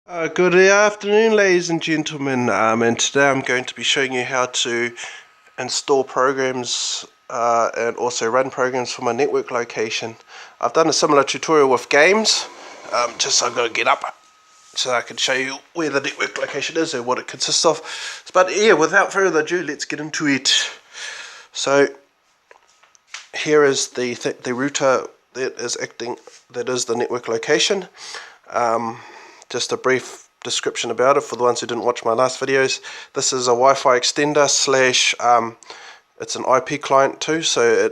Good afternoon, ladies and gentlemen, and today I'm going to be showing you how to install programs and also run programs for my network location. I've done a similar tutorial with games, just so I'm going to get up so I can show you where the network location is and what it consists of. But yeah, without further ado, let's get into it. So here is the router that is the network location. Just a brief description about it for the ones who didn't watch my last videos. This is a Wi-Fi extender slash it's an IP client too, so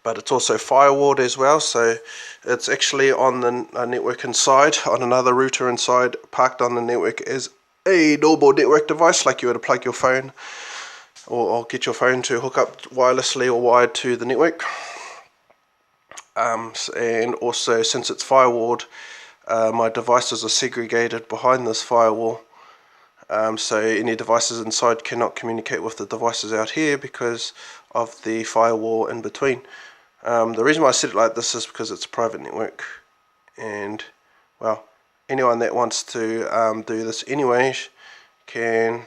but it's also firewalled as well, so it's actually on the network inside, on another router inside, parked on the network as a normal network device, like you would plug your phone or get your phone to hook up wirelessly or wired to the network. And also, since it's firewalled, my devices are segregated behind this firewall, so any devices inside cannot communicate with the devices out here because of the firewall in between. The reason why I said it like this is because it's a private network, and well, anyone that wants to do this anyway can,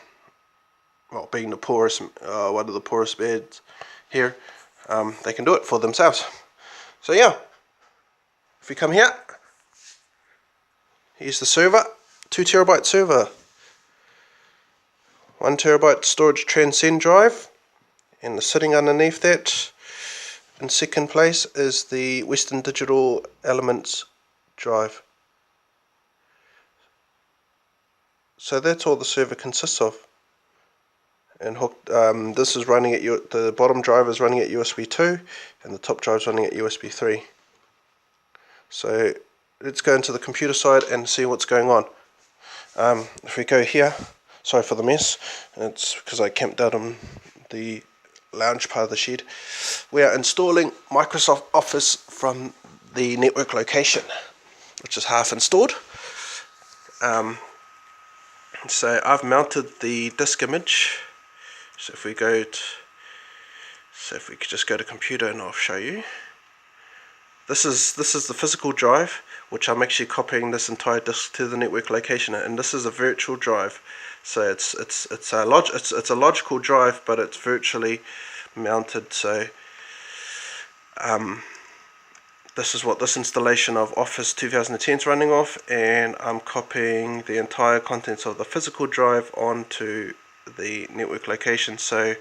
well, being the poorest, one of the poorest beds here, they can do it for themselves. So yeah, if we come here, here's the server, 2 terabyte server, 1 terabyte storage Transcend drive, and sitting underneath that in second place is the Western Digital Elements drive. So that's all the server consists of. And hooked, this is running at the bottom drive is running at USB 2, and the top drive is running at USB 3. So let's go into the computer side and see what's going on. If we go here, sorry for the mess, it's because I camped out on the lounge part of the shed. We are installing Microsoft Office from the network location, which is half installed. So I've mounted the disk image. So if we could just go to computer and I'll show you. This is the physical drive, which I'm actually copying this entire disk to the network location, and this is a virtual drive. So it's a logical drive, but it's virtually mounted. So this is what this installation of Office 2010 is running off, and I'm copying the entire contents of the physical drive onto the network location, so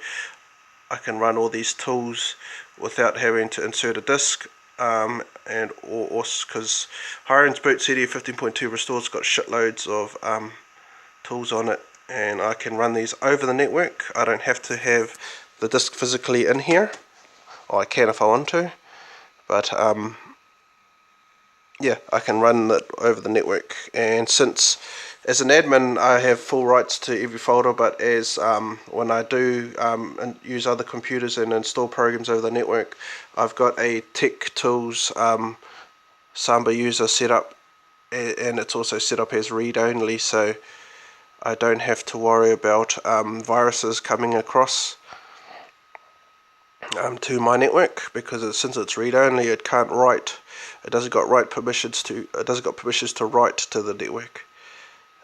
I can run all these tools without having to insert a disk. And also because Hiren's Boot CD 15.2 Restored's got shitloads of tools on it, and I can run these over the network. I don't have to have the disk physically in here, or I can if I want to, but yeah, I can run it over the network. And since as an admin I have full rights to every folder, but as when I do use other computers and install programs over the network, I've got a Tech Tools Samba user set up, and it's also set up as read-only, so I don't have to worry about viruses coming across to my network, because since it's read-only, it can't write. It doesn't got permissions to write to the network.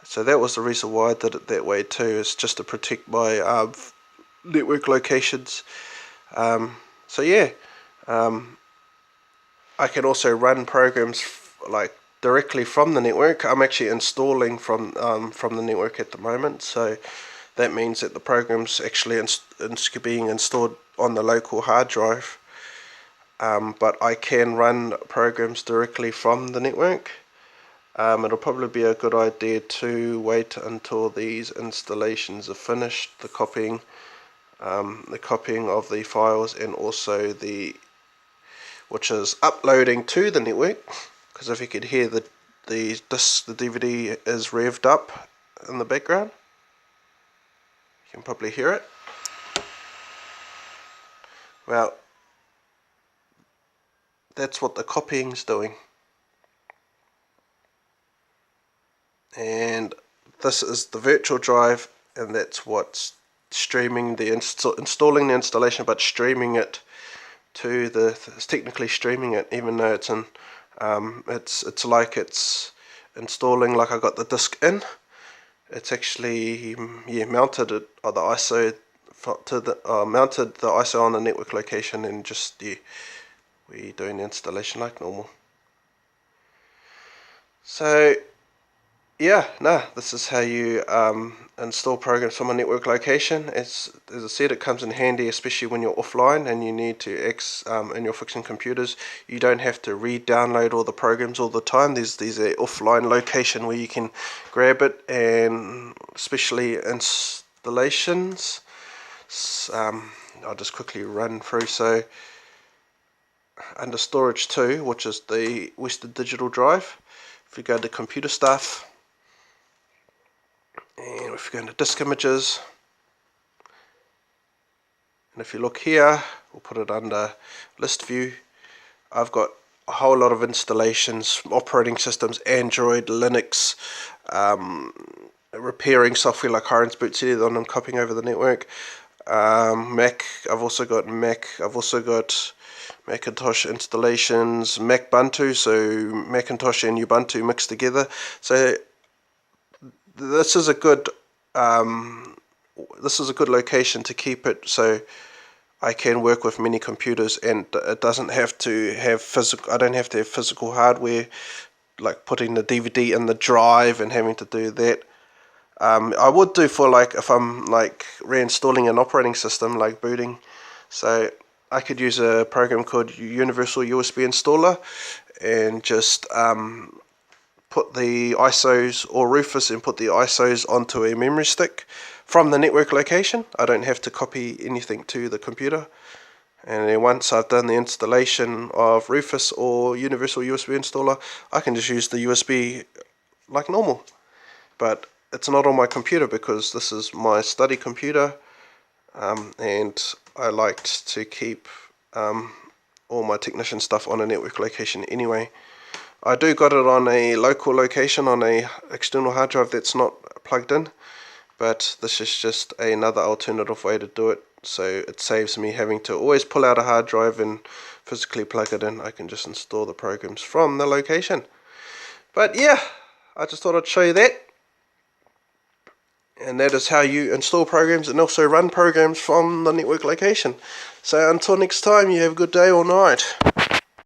So that was the reason why I did it that way too. It's just to protect my network locations. So yeah, I can also run programs like directly from the network. I'm actually installing from the network at the moment, so that means that the program's actually being installed on the local hard drive. But I can run programs directly from the network. It'll probably be a good idea to wait until these installations are finished, the copying of the files, and also which is uploading to the network, because if you could hear the DVD is revved up in the background. You can probably hear it. Well, that's what the copying's doing. And this is the virtual drive, and that's what's streaming installing the installation, but streaming it to it's technically streaming it, even though it's in it's like it's installing, like I got the disc in. It's actually mounted it on the ISO to the mounted the ISO on the network location, and just we're doing the installation like normal. So this is how you install programs from a network location. As I said, it comes in handy, especially when you're offline and you need to and you're fixing computers. You don't have to re-download all the programs all the time. There's a offline location where you can grab it, and especially installations. I'll just quickly run through. So under storage 2, which is the Western Digital drive, if you go to computer stuff, and if you go into disk images, and if you look here, we'll put it under list view. I've got a whole lot of installations, operating systems, Android, Linux, repairing software like Hiren's Boot City that I'm copying over the network. Mac, I've also got Mac, I've also got Macintosh installations, Macbuntu, so Macintosh and Ubuntu mixed together. So this is a good location to keep it, so I can work with many computers, and it doesn't have to have physical. I don't have to have physical hardware, like putting the DVD in the drive and having to do that. I would do for like if I'm like reinstalling an operating system, like booting. So I could use a program called Universal USB Installer, and just put the ISOs, or Rufus, and put the ISOs onto a memory stick from the network location. I don't have to copy anything to the computer. And then once I've done the installation of Rufus or Universal USB Installer, I can just use the USB like normal. But it's not on my computer because this is my study computer, and I liked to keep all my technician stuff on a network location anyway. I do got it on a local location on a external hard drive that's not plugged in, but this is just another alternative way to do it, so it saves me having to always pull out a hard drive and physically plug it in. I can just install the programs from the location. But yeah, I just thought I'd show you that. And that is how you install programs and also run programs from the network location. So until next time, you have a good day or night.